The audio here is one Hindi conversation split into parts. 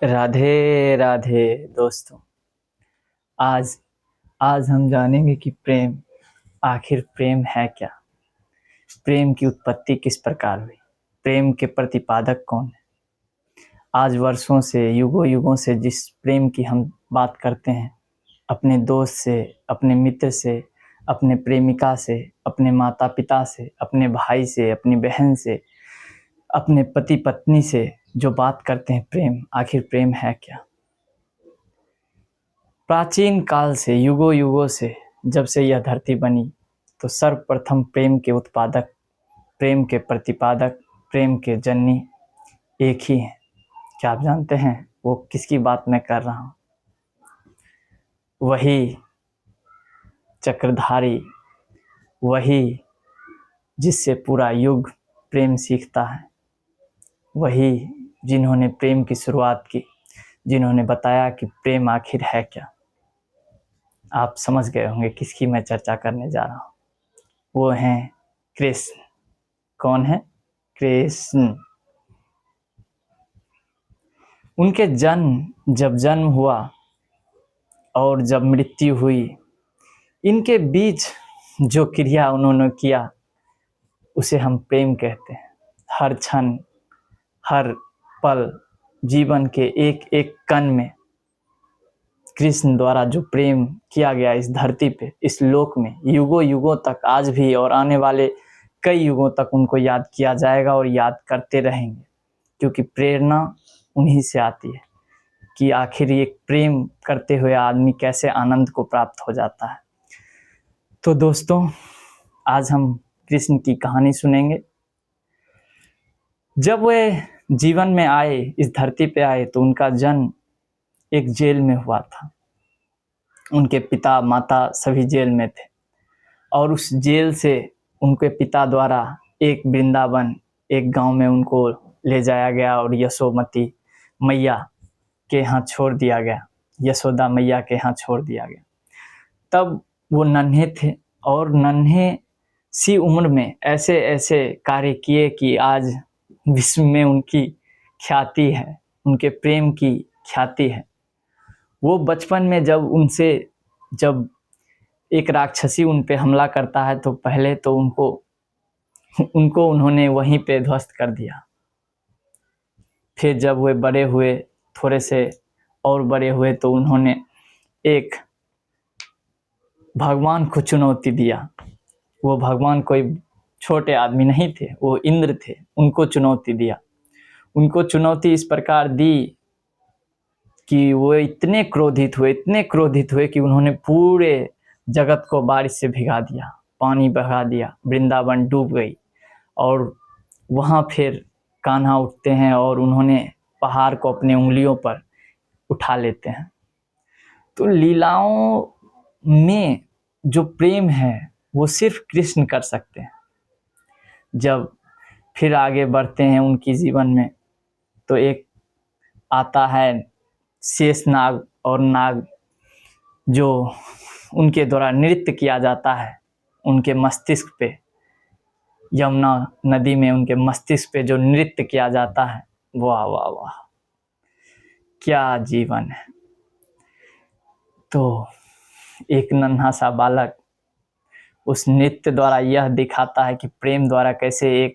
राधे राधे दोस्तों। आज आज हम जानेंगे कि प्रेम आखिर प्रेम है क्या। प्रेम की उत्पत्ति किस प्रकार हुई, प्रेम के प्रतिपादक कौन है। आज वर्षों से युगों युगों से जिस प्रेम की हम बात करते हैं, अपने दोस्त से, अपने मित्र से, अपने प्रेमिका से, अपने माता पिता से, अपने भाई से, अपनी बहन से, अपने पति पत्नी से जो बात करते हैं, प्रेम आखिर प्रेम है क्या। प्राचीन काल से, युगों युगों से, जब से यह धरती बनी, तो सर्वप्रथम प्रेम के उत्पादक, प्रेम के प्रतिपादक, प्रेम के जननी एक ही हैं। क्या आप जानते हैं वो किसकी बात मैं कर रहा हूँ? वही चक्रधारी, वही जिससे पूरा युग प्रेम सीखता है, वही जिन्होंने प्रेम की शुरुआत की, जिन्होंने बताया कि प्रेम आखिर है क्या। आप समझ गए होंगे किसकी मैं चर्चा करने जा रहा हूँ। वो हैं कृष्ण। कौन है? कृष्ण। उनके जब जन्म हुआ और जब मृत्यु हुई, इनके बीच जो क्रिया उन्होंने किया उसे हम प्रेम कहते हैं। हर क्षण, हर पल, जीवन के एक एक कण में कृष्ण द्वारा जो प्रेम किया गया इस धरती पे, इस लोक में, युगों युगों तक, आज भी और आने वाले कई युगों तक उनको याद किया जाएगा और याद करते रहेंगे, क्योंकि प्रेरणा उन्हीं से आती है कि आखिर एक प्रेम करते हुए आदमी कैसे आनंद को प्राप्त हो जाता है। तो दोस्तों, आज हम कृष्ण की कहानी सुनेंगे। जब वे जीवन में आए, इस धरती पे आए, तो उनका जन्म एक जेल में हुआ था। उनके पिता माता सभी जेल में थे और उस जेल से उनके पिता द्वारा एक वृंदावन, एक गांव में उनको ले जाया गया और यशोमती मैया के यहाँ छोड़ दिया गया, यशोदा मैया के यहाँ छोड़ दिया गया। तब वो नन्हे थे और नन्हे सी उम्र में ऐसे ऐसे कार्य किए कि आज विश्व में उनकी ख्याति है, उनके प्रेम की ख्याति है। वो बचपन में जब एक राक्षसी उन पे हमला करता है, तो पहले तो उनको उन्होंने वहीं पे ध्वस्त कर दिया। फिर जब वे बड़े हुए, थोड़े से और बड़े हुए, तो उन्होंने एक भगवान को चुनौती दिया। वो भगवान कोई छोटे आदमी नहीं थे, वो इंद्र थे। उनको चुनौती दिया। उनको चुनौती इस प्रकार दी कि वो इतने क्रोधित हुए कि उन्होंने पूरे जगत को बारिश से भिगा दिया, पानी बहा दिया, वृंदावन डूब गई। और वहाँ फिर कान्हा उठते हैं और उन्होंने पहाड़ को अपने उंगलियों पर उठा लेते हैं। तो लीलाओं में जो प्रेम है वो सिर्फ कृष्ण कर सकते हैं। जब फिर आगे बढ़ते हैं उनकी जीवन में, तो एक आता है शेष नाग और नाग, जो उनके द्वारा नृत्य किया जाता है उनके मस्तिष्क पे। यमुना नदी में उनके मस्तिष्क पे जो नृत्य किया जाता है, वाह वाह वाह, क्या जीवन है। तो एक नन्हा सा बालक उस नृत्य द्वारा यह दिखाता है कि प्रेम द्वारा कैसे एक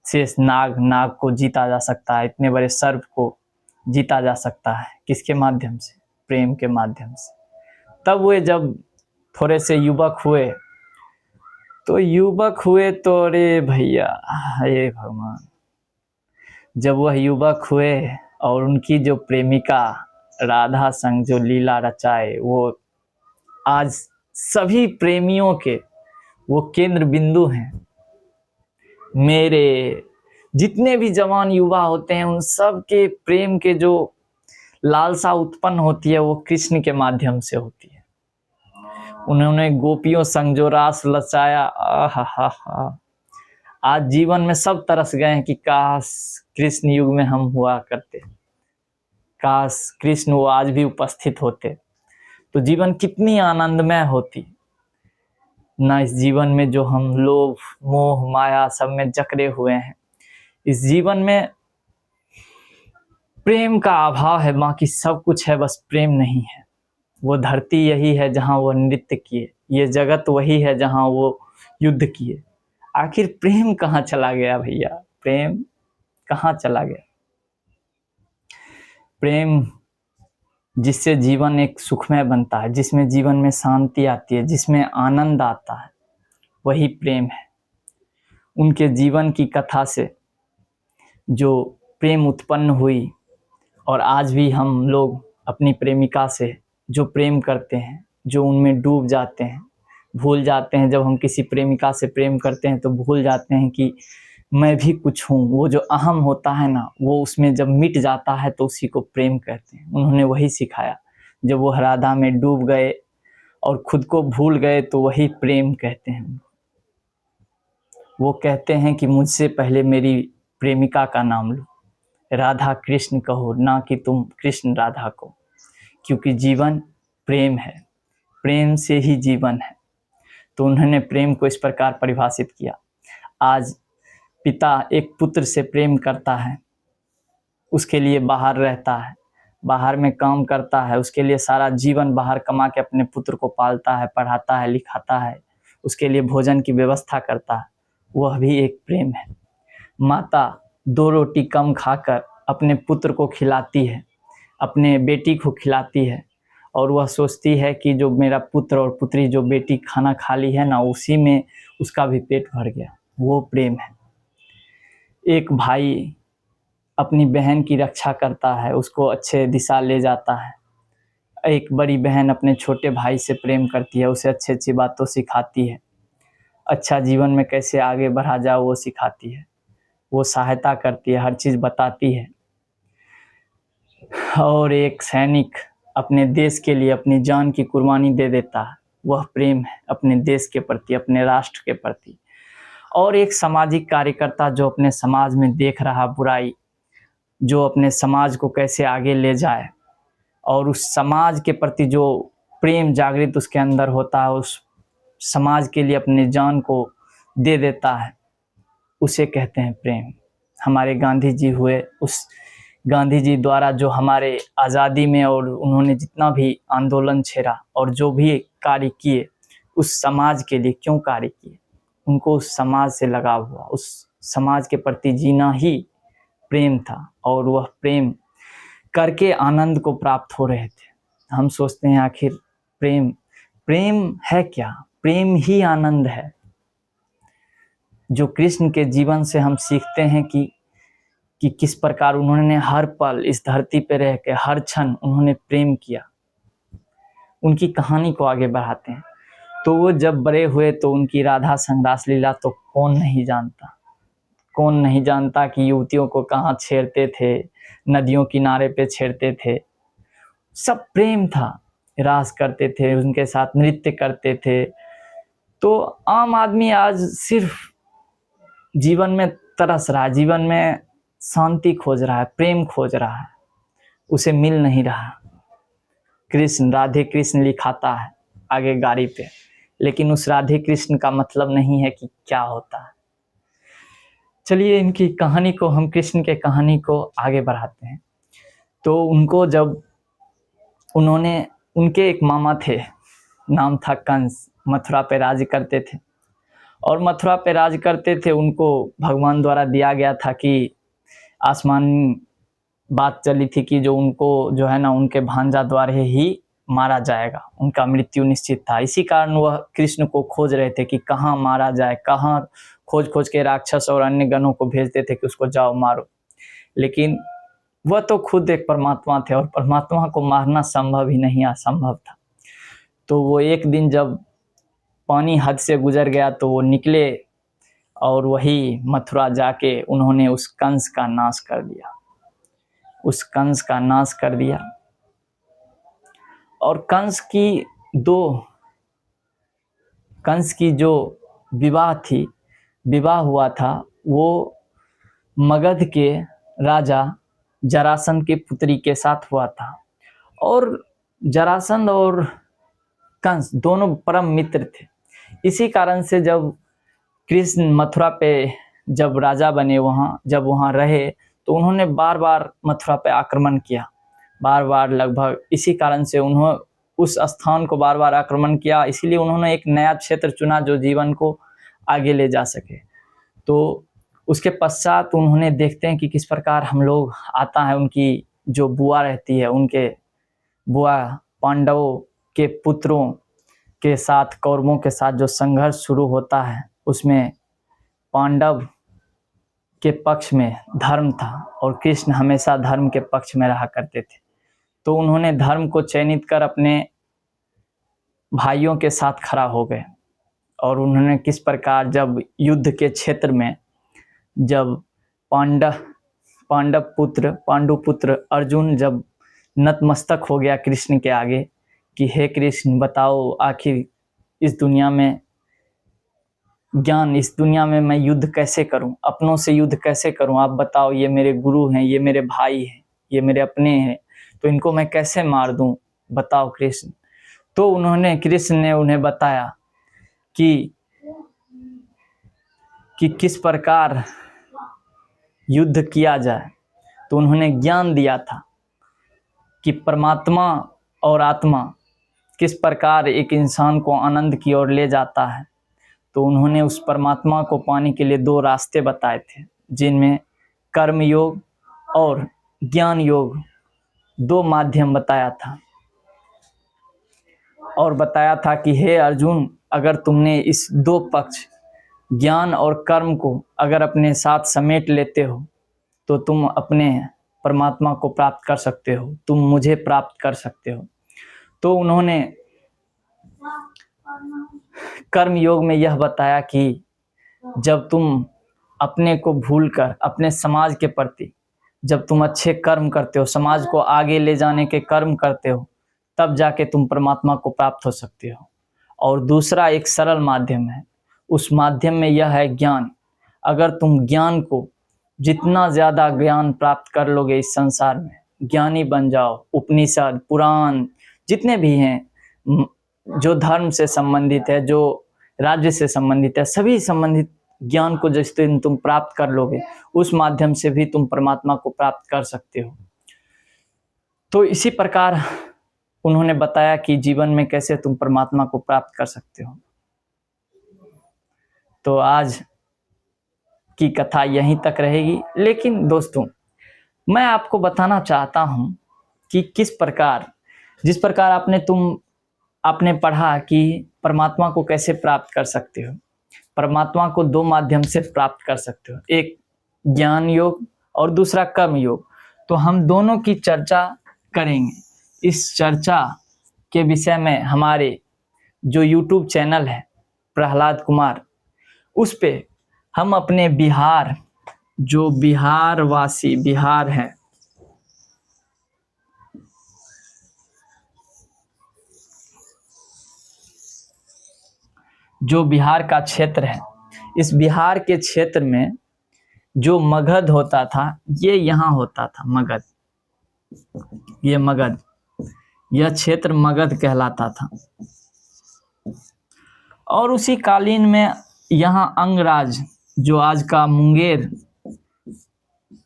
शेष नाग को जीता जा सकता है, इतने बड़े सर्प को जीता जा सकता है। किसके माध्यम से? प्रेम के माध्यम से। तब वे जब थोड़े से युवक हुए, तो अरे भैया, हे भगवान, जब वह युवक हुए और उनकी जो प्रेमिका राधा संग जो लीला रचाए, वो आज सभी प्रेमियों के वो केंद्र बिंदु हैं। मेरे जितने भी जवान युवा होते हैं, उन सब के प्रेम के जो लालसा उत्पन्न होती है, वो कृष्ण के माध्यम से होती है। उन्होंने गोपियों संग जो रास रचाया, आहा, आज जीवन में सब तरस गए हैं कि काश कृष्ण युग में हम हुआ करते, काश कृष्ण वो आज भी उपस्थित होते, तो जीवन कितनी आनंदमय होती ना। इस जीवन में जो हम लोभ मोह माया सब में जकड़े हुए हैं, इस जीवन में प्रेम का अभाव है, बाकी सब कुछ है, बस प्रेम नहीं है। वो धरती यही है जहाँ वो नृत्य किए, ये जगत वही है जहाँ वो युद्ध किए। आखिर प्रेम कहाँ चला गया भैया? प्रेम कहाँ चला गया? प्रेम जिससे जीवन एक सुखमय बनता है, जिसमें जीवन में शांति आती है, जिसमें आनंद आता है, वही प्रेम है। उनके जीवन की कथा से जो प्रेम उत्पन्न हुई, और आज भी हम लोग अपनी प्रेमिका से जो प्रेम करते हैं, जो उनमें डूब जाते हैं, भूल जाते हैं। जब हम किसी प्रेमिका से प्रेम करते हैं तो भूल जाते हैं कि मैं भी कुछ हूँ। वो जो अहम होता है ना, वो उसमें जब मिट जाता है तो उसी को प्रेम कहते हैं। उन्होंने वही सिखाया। जब वो राधा में डूब गए और खुद को भूल गए तो वही प्रेम कहते हैं। वो कहते हैं कि मुझसे पहले मेरी प्रेमिका का नाम लो, राधा कृष्ण कहो, ना कि तुम कृष्ण राधा को, क्योंकि जीवन प्रेम है, प्रेम से ही जीवन है। तो उन्होंने प्रेम को इस प्रकार परिभाषित किया। आज पिता एक पुत्र से प्रेम करता है, उसके लिए बाहर रहता है, बाहर में काम करता है, उसके लिए सारा जीवन बाहर कमा के अपने पुत्र को पालता है, पढ़ाता है, लिखाता है, उसके लिए भोजन की व्यवस्था करता है, वह भी एक प्रेम है। माता 2 रोटी कम खाकर अपने पुत्र को खिलाती है, अपने बेटी को खिलाती है, और वह सोचती है कि जो मेरा पुत्र और पुत्री, जो बेटी खाना खा ली है ना, उसी में उसका भी पेट भर गया। वो प्रेम है। एक भाई अपनी बहन की रक्षा करता है, उसको अच्छे दिशा ले जाता है। एक बड़ी बहन अपने छोटे भाई से प्रेम करती है, उसे अच्छी अच्छी बातों सिखाती है, अच्छा जीवन में कैसे आगे बढ़ा जाओ वो सिखाती है, वो सहायता करती है, हर चीज़ बताती है। और एक सैनिक अपने देश के लिए अपनी जान की कुर्बानी दे देता है, वह प्रेम है अपने देश के प्रति, अपने राष्ट्र के प्रति। और एक सामाजिक कार्यकर्ता जो अपने समाज में देख रहा बुराई, जो अपने समाज को कैसे आगे ले जाए, और उस समाज के प्रति जो प्रेम जागृत उसके अंदर होता है, उस समाज के लिए अपने जान को दे देता है, उसे कहते हैं प्रेम। हमारे गांधी जी हुए, उस गांधी जी द्वारा जो हमारे आज़ादी में, और उन्होंने जितना भी आंदोलन छेड़ा और जो भी कार्य किए, उस समाज के लिए क्यों कार्य किए? उनको उस समाज से लगाव हुआ, उस समाज के प्रति जीना ही प्रेम था, और वह प्रेम करके आनंद को प्राप्त हो रहे थे। हम सोचते हैं आखिर प्रेम, प्रेम है क्या? प्रेम ही आनंद है। जो कृष्ण के जीवन से हम सीखते हैं कि किस प्रकार उन्होंने हर पल इस धरती पे रह के हर क्षण उन्होंने प्रेम किया। उनकी कहानी को आगे बढ़ाते हैं। तो वो जब बड़े हुए तो उनकी राधा संग रास लीला तो कौन नहीं जानता, कौन नहीं जानता कि युवतियों को कहाँ छेड़ते थे, नदियों किनारे पे छेड़ते थे। सब प्रेम था, रास करते थे, उनके साथ नृत्य करते थे। तो आम आदमी आज सिर्फ जीवन में तरस रहा है, जीवन में शांति खोज रहा है, प्रेम खोज रहा है, उसे मिल नहीं रहा। कृष्ण, राधे कृष्ण लिखाता है आगे गाड़ी पे, लेकिन उस राधे कृष्ण का मतलब नहीं है कि क्या होता है। चलिए इनकी कहानी को, हम कृष्ण के कहानी को आगे बढ़ाते हैं। तो उनको जब उन्होंने, उनके एक मामा थे, नाम था कंस, मथुरा पे राज करते थे। और मथुरा पे राज करते थे, उनको भगवान द्वारा दिया गया था कि आसमान बात चली थी कि जो उनको जो है ना, उनके भांजा द्वारा ही मारा जाएगा, उनका मृत्यु निश्चित था। इसी कारण वह कृष्ण को खोज रहे थे कि कहाँ मारा जाए, कहाँ खोज खोज के राक्षस और अन्य गणों को भेजते थे कि उसको जाओ मारो। लेकिन वह तो खुद एक परमात्मा थे, और परमात्मा को मारना संभव ही नहीं, असंभव था। तो वो एक दिन जब पानी हद से गुजर गया तो वो निकले, और वही मथुरा जाके उन्होंने उस कंस का नाश कर दिया, उस कंस का नाश कर दिया। और कंस की जो विवाह थी, विवाह हुआ था, वो मगध के राजा जरासंध की पुत्री के साथ हुआ था। और जरासंध और कंस दोनों परम मित्र थे। इसी कारण से जब कृष्ण मथुरा पे जब राजा बने, जब वहाँ रहे, तो उन्होंने बार बार मथुरा पे आक्रमण किया, बार बार, लगभग इसी कारण से उन्होंने उस स्थान को बार बार आक्रमण किया। इसीलिए उन्होंने एक नया क्षेत्र चुना जो जीवन को आगे ले जा सके। तो उसके पश्चात उन्होंने देखते हैं कि किस प्रकार हम लोग आता है, उनकी जो बुआ रहती है, उनके बुआ पांडवों के पुत्रों के साथ, कौरवों के साथ जो संघर्ष शुरू होता है, उसमें पांडव के पक्ष में धर्म था और कृष्ण हमेशा धर्म के पक्ष में रहा करते थे। तो उन्होंने धर्म को चयनित कर अपने भाइयों के साथ खड़ा हो गए। और उन्होंने किस प्रकार जब युद्ध के क्षेत्र में जब पांडु पुत्र अर्जुन जब नतमस्तक हो गया कृष्ण के आगे कि हे कृष्ण, बताओ आखिर इस दुनिया में इस दुनिया में मैं युद्ध कैसे करूं, अपनों से युद्ध कैसे करूं, आप बताओ, ये मेरे गुरु हैं, ये मेरे भाई हैं, ये मेरे अपने हैं, तो इनको मैं कैसे मार दूं, बताओ कृष्ण। तो कृष्ण ने उन्हें बताया कि किस प्रकार युद्ध किया जाए। तो उन्होंने ज्ञान दिया था कि परमात्मा और आत्मा किस प्रकार एक इंसान को आनंद की ओर ले जाता है। तो उन्होंने उस परमात्मा को पाने के लिए 2 रास्ते बताए थे, जिनमें कर्म योग और ज्ञान योग 2 माध्यम बताया था। और बताया था कि हे अर्जुन, अगर तुमने इस 2 पक्ष ज्ञान और कर्म को अगर अपने साथ समेट लेते हो तो तुम अपने परमात्मा को प्राप्त कर सकते हो, तुम मुझे प्राप्त कर सकते हो। तो उन्होंने कर्म योग में यह बताया कि जब तुम अपने को भूलकर अपने समाज के प्रति जब तुम अच्छे कर्म करते हो, समाज को आगे ले जाने के कर्म करते हो, तब जाके तुम परमात्मा को प्राप्त हो सकते हो। और दूसरा एक सरल माध्यम है, उस माध्यम में यह है ज्ञान। अगर तुम ज्ञान को जितना ज़्यादा ज्ञान प्राप्त कर लोगे इस संसार में, ज्ञानी बन जाओ, उपनिषद पुराण जितने भी हैं, जो धर्म से संबंधित है, जो राज्य से संबंधित है, सभी संबंधित ज्ञान को जिस दिन तुम प्राप्त कर लोगे, उस माध्यम से भी तुम परमात्मा को प्राप्त कर सकते हो। तो इसी प्रकार उन्होंने बताया कि जीवन में कैसे तुम परमात्मा को प्राप्त कर सकते हो। तो आज की कथा यहीं तक रहेगी, लेकिन दोस्तों मैं आपको बताना चाहता हूं कि किस प्रकार, जिस प्रकार आपने पढ़ा कि परमात्मा को कैसे प्राप्त कर सकते हो। परमात्मा को 2 माध्यम से प्राप्त कर सकते हो, एक ज्ञान योग और दूसरा कर्म योग। तो हम दोनों की चर्चा करेंगे। इस चर्चा के विषय में हमारे जो YouTube चैनल है प्रहलाद कुमार, उस पे हम अपने बिहार, जो बिहारवासी बिहार है, जो बिहार का क्षेत्र है, इस बिहार के क्षेत्र में जो मगध होता था, ये यहाँ होता था मगध, ये मगध, यह क्षेत्र मगध कहलाता था। और उसी कालीन में यहाँ अंगराज, जो आज का मुंगेर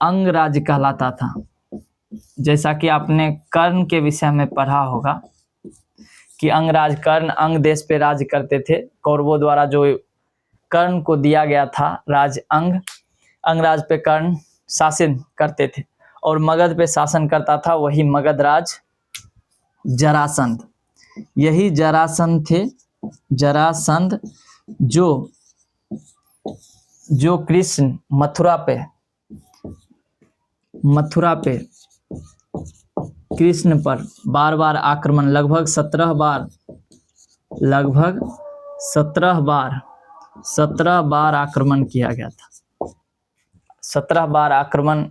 अंगराज कहलाता था। जैसा कि आपने कर्ण के विषय में पढ़ा होगा कि अंगराज कर्ण अंग देश पे राज करते थे। कौरवों द्वारा जो कर्ण को दिया गया था राज अंगराज पे कर्ण शासन करते थे, और मगध पे शासन करता था वही मगध राज जरासंध। यही जरासंध थे, जरासंध जो कृष्ण मथुरा पे कृष्ण पर बार बार आक्रमण, लगभग 17 बार आक्रमण किया गया था। 17 बार आक्रमण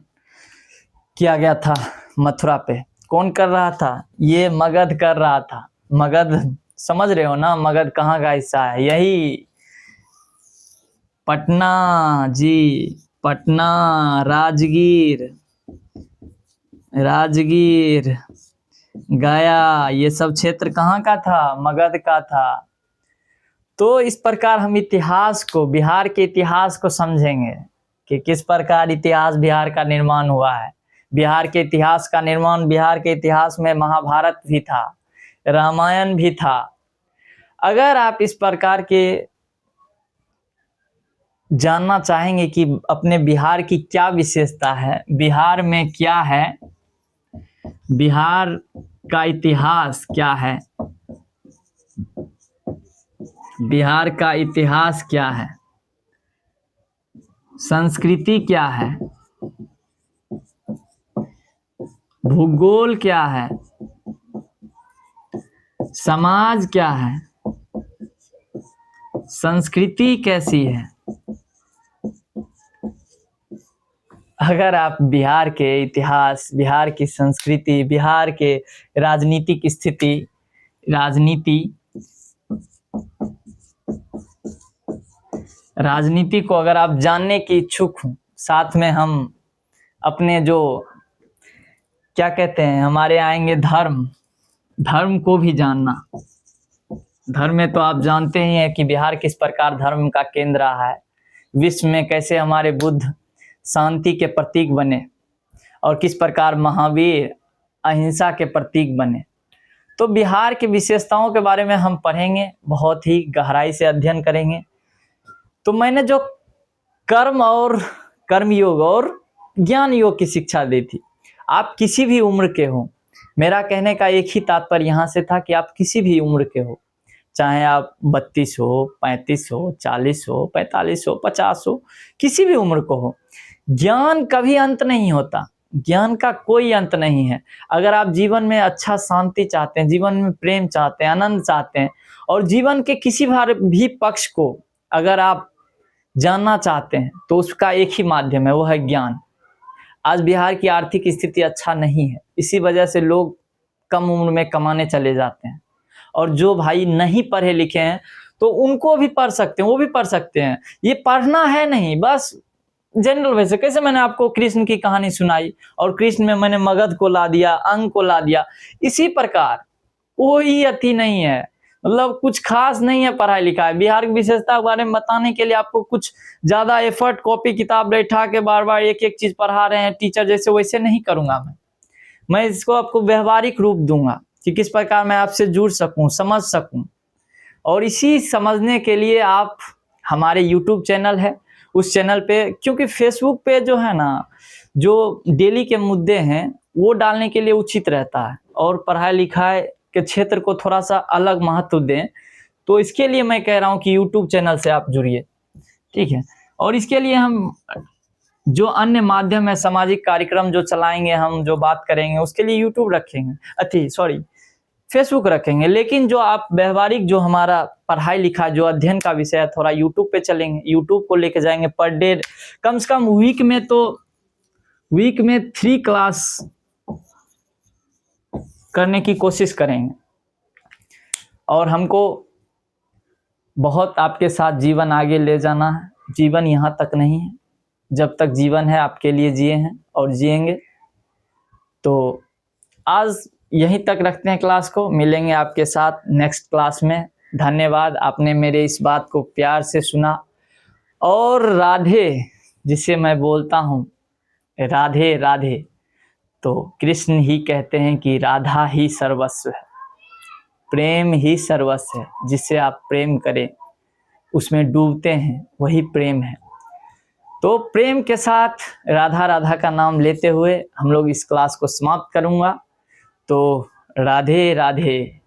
किया गया था मथुरा पे। कौन कर रहा था? ये मगध कर रहा था। मगध समझ रहे हो ना, मगध कहाँ का हिस्सा है? यही पटना जी, पटना, राजगीर, गया, ये सब क्षेत्र कहाँ का था? मगध का था। तो इस प्रकार हम इतिहास को, बिहार के इतिहास को समझेंगे कि किस प्रकार इतिहास बिहार का निर्माण हुआ है। बिहार के इतिहास का निर्माण, बिहार के इतिहास में महाभारत भी था, रामायण भी था। अगर आप इस प्रकार के जानना चाहेंगे कि अपने बिहार की क्या विशेषता है, बिहार में क्या है, बिहार का इतिहास क्या है, बिहार का इतिहास क्या है, संस्कृति क्या है, भूगोल क्या है, समाज क्या है, संस्कृति कैसी है, अगर आप बिहार के इतिहास, बिहार की संस्कृति, बिहार के राजनीतिक स्थिति, राजनीति को अगर आप जानने की इच्छुक हो, साथ में हम अपने जो क्या कहते हैं हमारे आएंगे धर्म को भी जानना। धर्म में तो आप जानते ही हैं कि बिहार किस प्रकार धर्म का केंद्र रहा है, विश्व में कैसे हमारे बुद्ध शांति के प्रतीक बने और किस प्रकार महावीर अहिंसा के प्रतीक बने। तो बिहार की विशेषताओं के बारे में हम पढ़ेंगे, बहुत ही गहराई से अध्ययन करेंगे। तो मैंने जो कर्मयोग और ज्ञान योग की शिक्षा दी थी, आप किसी भी उम्र के हो, मेरा कहने का एक ही तात्पर्य यहाँ से था कि आप किसी भी उम्र के हो, चाहे आप 32 हो, 35 हो, 40 हो, 45 हो, 50 हो, किसी भी उम्र को हो, ज्ञान कभी अंत नहीं होता, ज्ञान का कोई अंत नहीं है। अगर आप जीवन में अच्छा शांति चाहते हैं, जीवन में प्रेम चाहते हैं, आनंद चाहते हैं और जीवन के किसी भी पक्ष को अगर आप जानना चाहते हैं तो उसका एक ही माध्यम है, वो है ज्ञान। आज बिहार की आर्थिक स्थिति अच्छा नहीं है, इसी वजह से लोग कम उम्र में कमाने चले जाते हैं। और जो भाई नहीं पढ़े लिखे हैं तो उनको भी पढ़ सकते हैं, वो भी पढ़ सकते हैं। ये पढ़ना है नहीं, बस जनरल वैसे कैसे मैंने आपको कृष्ण की कहानी सुनाई और कृष्ण में मैंने मगध को ला दिया, अंग को ला दिया, इसी प्रकार कोई अति नहीं है, मतलब कुछ खास नहीं है पढ़ाई लिखाई। बिहार की विशेषता के बारे में बताने के लिए आपको कुछ ज्यादा एफर्ट, कॉपी किताब बैठा के बार बार एक एक चीज पढ़ा रहे हैं टीचर जैसे, वैसे नहीं करूंगा मैं इसको आपको व्यवहारिक रूप दूंगा कि किस प्रकार मैं आपसे जुड़ सकूं, समझ सकूं। और इसी समझने के लिए आप हमारे YouTube चैनल है, उस चैनल पे, क्योंकि फेसबुक पे जो है ना, जो डेली के मुद्दे हैं वो डालने के लिए उचित रहता है और पढ़ाई लिखाई के क्षेत्र को थोड़ा सा अलग महत्व दें, तो इसके लिए मैं कह रहा हूँ कि YouTube चैनल से आप जुड़िए, ठीक है। और इसके लिए हम जो अन्य माध्यम है, सामाजिक कार्यक्रम जो चलाएंगे, हम जो बात करेंगे उसके लिए YouTube रखेंगे, फेसबुक रखेंगे। लेकिन जो आप व्यवहारिक जो हमारा पढ़ाई लिखा जो अध्ययन का विषय है, थोड़ा YouTube पे चलेंगे, YouTube को लेके जाएंगे। पर डे कम से कम वीक में 3 क्लास करने की कोशिश करेंगे। और हमको बहुत आपके साथ जीवन आगे ले जाना है। जीवन यहाँ तक नहीं है, जब तक जीवन है आपके लिए जिए हैं और जिएंगे। तो आज यहीं तक रखते हैं क्लास को, मिलेंगे आपके साथ नेक्स्ट क्लास में। धन्यवाद, आपने मेरे इस बात को प्यार से सुना। और राधे जिसे मैं बोलता हूँ, राधे राधे, तो कृष्ण ही कहते हैं कि राधा ही सर्वस्व है, प्रेम ही सर्वस्व है। जिससे आप प्रेम करें, उसमें डूबते हैं, वही प्रेम है। तो प्रेम के साथ राधा राधा का नाम लेते हुए हम लोग इस क्लास को समाप्त करूंगा। तो राधे राधे।